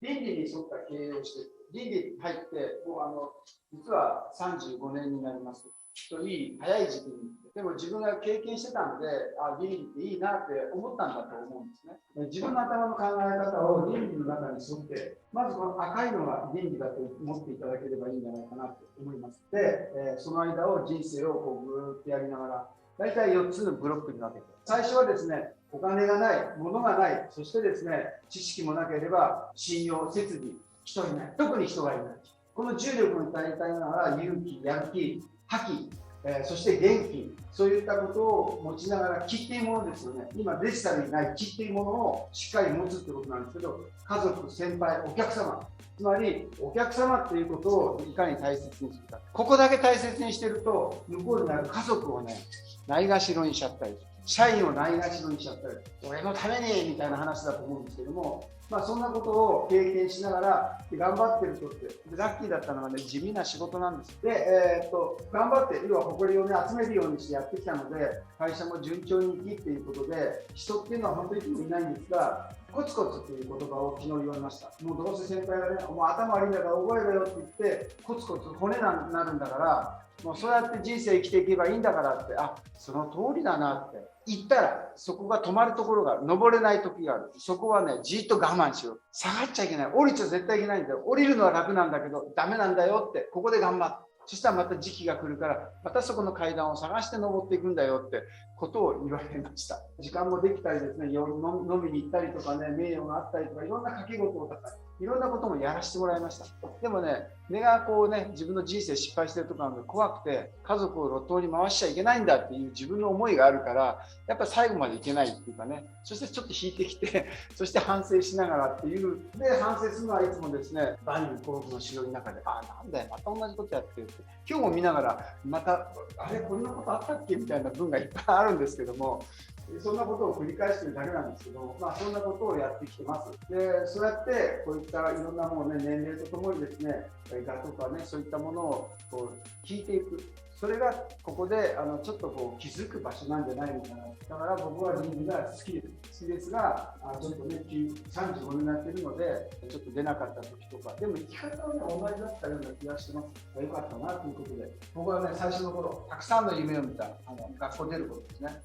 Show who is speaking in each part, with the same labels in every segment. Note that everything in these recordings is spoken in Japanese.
Speaker 1: 倫理に沿った経営をして、倫理に入って、もう実は35年になりますといい早い時期に、でも自分が経験してたので、倫理っていいなって思ったんだと思うんですね。自分の頭の考え方を倫理の中に沿って、まずこの赤いのが倫理だと思っていただければいいんじゃないかなと思います。で、その間を人生をこうぐーっとやりながら、大体4つのブロックに分けて、最初はですね、お金がない、物がない、そしてですね、知識もなければ信用、設備、人いない、特に人がいない。この重力に耐えたいながら勇気、やる気、覇気、そして元気、そういったことを持ちながら気っていうものですよね。今デジタルにない気っていうものをしっかり持つってことなんですけど、家族、先輩、お客様、つまりお客様っていうことをいかに大切にするか。ここだけ大切にしてると、向こうになる家族をね、ないがしろにしちゃったり、社員をないがしろにしちゃったり、俺のためにみたいな話だと思うんですけども、そんなことを経験しながら頑張ってる人って、ラッキーだったのはね、地味な仕事なんです。で、頑張って、要は誇りをね、集めるようにしてやってきたので、会社も順調にいきっていうことで、人っていうのは本当にいないんですが、コツコツっていう言葉を昨日言われました。もうどうせ先輩がね、もう頭悪いんだから覚えろよって言って、コツコツ骨になるんだから、もうそうやって人生生きていけばいいんだからって、その通りだなって言ったら、そこが止まるところがある。登れない時がある。そこはね、じっと我慢しよう。下がっちゃいけない。降りちゃ絶対いけないんだよ。降りるのは楽なんだけど、ダメなんだよって、ここで頑張って。そしたらまた時期が来るから、またそこの階段を探して登っていくんだよってことを言われました。時間もできたりですね、飲みに行ったりとかね、名誉があったりとか、いろんな掛け事をいろんなこともやらせてもらいました。でもね、根がこうね、自分の人生失敗してるところなので怖くて、家族を路頭に回しちゃいけないんだっていう自分の思いがあるから、やっぱ最後までいけないっていうかね、そしてちょっと引いてきて、そして反省しながらっていう、で、反省するのはいつもですね、万有幸福の城の中で、なんだよ、また同じことやってるって、今日も見ながら、また、こんなことあったっけみたいな文がいっぱいあるんですけども、そんなことを繰り返してるだけなんですけど、そんなことをやってきてます。で、そうやってこういったいろんなものね、年齢とともにですね、画とかね、そういったものをこう聞いていく。それがここでちょっとこう気づく場所なんじゃないのかな。だから僕は倫理が好きですが、ちょっとね、35年になっているので、ちょっと出なかった時とか、でも生き方はね、同じだったような気がしてます。よかったなということで、僕はね、最初の頃、たくさんの夢を見た、学校出ることですね。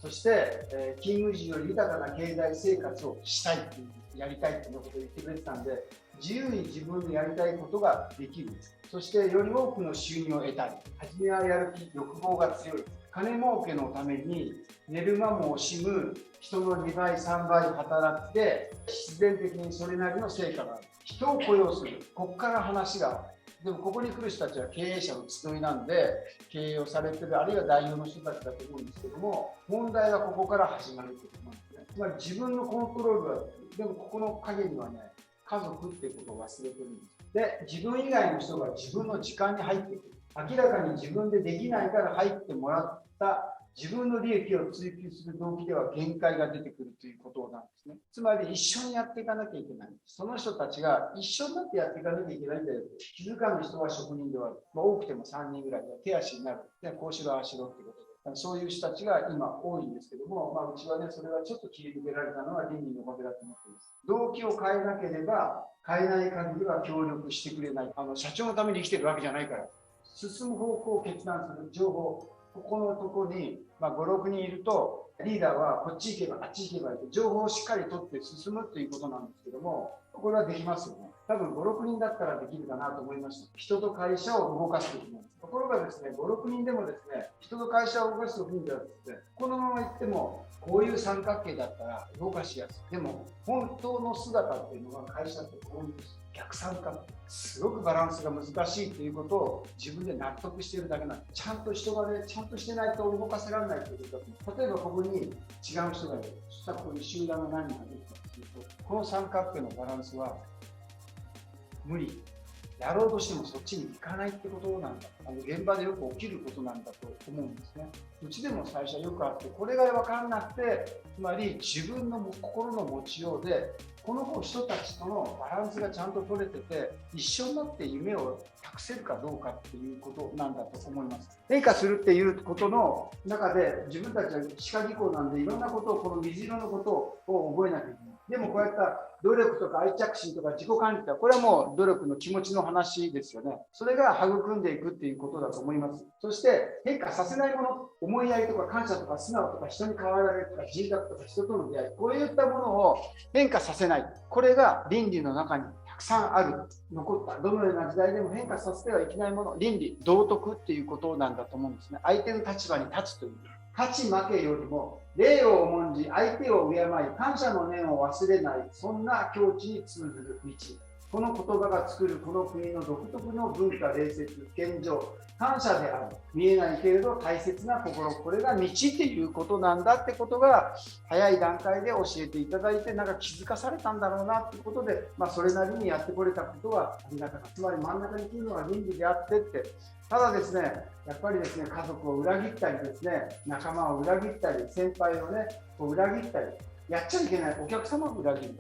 Speaker 1: そして、勤務時より豊かな経済生活をしたいっていう、やりたいっていうことを言ってくれてたんで、自由に自分でやりたいことができるんです。そしてより多くの収入を得たい。初めはやる気、欲望が強い。金儲けのために寝る間も惜しむ人の2倍、3倍働きで、必然的にそれなりの成果がある。人を雇用する。ここから話がある。でもここに来る人たちは経営者の集いなんで、経営をされてる、あるいは代表の人たちだと思うんですけども、問題はここから始まるということなんですね。つまり自分のコントロールは、でもここの陰にはね、家族っていうことを忘れてるんです。で、自分以外の人が自分の時間に入ってくる。明らかに自分でできないから入ってもらった自分の利益を追求する動機では限界が出てくるということなんですね。つまり一緒にやっていかなきゃいけない。その人たちが一緒になってやっていかなきゃいけないんだよ。気づかぬ人は職人ではある。多くても3人ぐらいで手足になる。で、こうしろ、ああしろってことで。そういう人たちが今多いんですけども、うちはね、それがちょっと切り抜けられたのは倫理のおかげだと思っています。動機を変えなければ、変えない限りは協力してくれない。社長のために生きてるわけじゃないから。進む方向を決断する情報。ここのところに、5、6人いると、リーダーはこっち行けばあっち行けばいいと、情報をしっかり取って進むということなんですけども、これはできますよね。多分5、6人だったらできるかなと思いました。人と会社を動かすときなんです。ところがですね、5、6人でもですね、人と会社を動かすときにはですね、このまま行っても、こういう三角形だったら動かしやすい。でも、本当の姿っていうのは会社ってこういうんです。逆三角形。すごくバランスが難しいということを自分で納得しているだけなんです。ちゃんと人がね、ちゃんとしてないと動かせられないということだと。例えばここに違う人がいる。そしたらここに集団が何人かできたとすると、この三角形のバランスは無理。やろうとしてもそっちに行かないってことなんだ。現場でよく起きることなんだと思うんですね。うちでも最初はよくあって、これが分からなくて、つまり自分の心の持ちようで、この人たちとのバランスがちゃんと取れてて、一緒になって夢を託せるかどうかっていうことなんだと思います。変化するっていうことの中で、自分たちは歯科技工なんで、いろんなことを、この水色のことを覚えなきゃいけない。でもこうやった努力とか愛着心とか自己管理って、これはもう努力の気持ちの話ですよね。それが育んでいくっていうことだと思います。そして変化させないもの、思いやりとか感謝とか素直とか人に変わられるとか人格とか人との出会い、こういったものを変化させない。これが倫理の中にたくさんある、残った、どのような時代でも変化させてはいけないもの、倫理、道徳っていうことなんだと思うんですね。相手の立場に立つという。勝ち負けよりも礼を重んじ相手を敬い感謝の念を忘れない、そんな境地に通ずる道。この言葉が作るこの国の独特の文化、礼節、謙譲、感謝である。見えないけれど大切な心、これが道っていうことなんだってことが早い段階で教えていただいて、なんか気づかされたんだろうなってことで、それなりにやってこれたことはありがたかった。つまり真ん中に来るのは倫理であってって、ただですね、やっぱりですね、家族を裏切ったりですね、仲間を裏切ったり、先輩をね、裏切ったり、やっちゃいけないお客様を裏切る。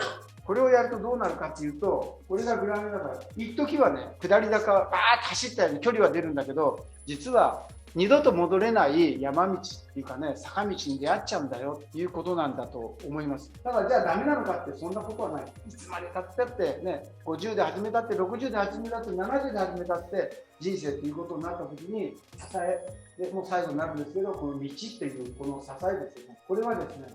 Speaker 1: これをやるとどうなるかっていうと、これがグラムだから、一時はね、下り坂、バーッと走ったように距離は出るんだけど、実は二度と戻れない山道っていうかね、坂道に出会っちゃうんだよっていうことなんだと思います。ただじゃあダメなのかってそんなことはない。いつまで経ったってね、50で始めたって、60で始めたって、70で始めたって人生っていうことになった時に支えでもう最後になるんですけど、この道っていうこの支えですよね。これはですね、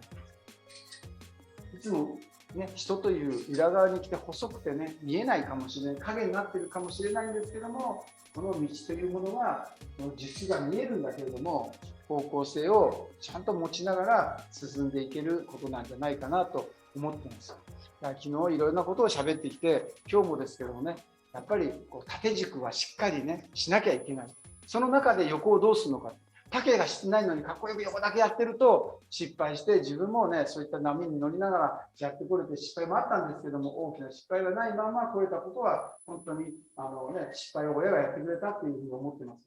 Speaker 1: いつもね、人という裏側に来て細くてね、見えないかもしれない、影になってるかもしれないんですけども、この道というものは、実が見えるんだけれども、方向性をちゃんと持ちながら進んでいけることなんじゃないかなと思っています。昨日いろいろなことを喋ってきて、今日もですけどもね、やっぱりこう縦軸はしっかりね、しなきゃいけない。その中で横をどうするのか。丈がしてないのにかっこよく横だけやってると失敗して、自分もね、そういった波に乗りながらやってこれて失敗もあったんですけども、大きな失敗がないまま超えたことは本当に失敗を親がやってくれたっていうふうに思ってます。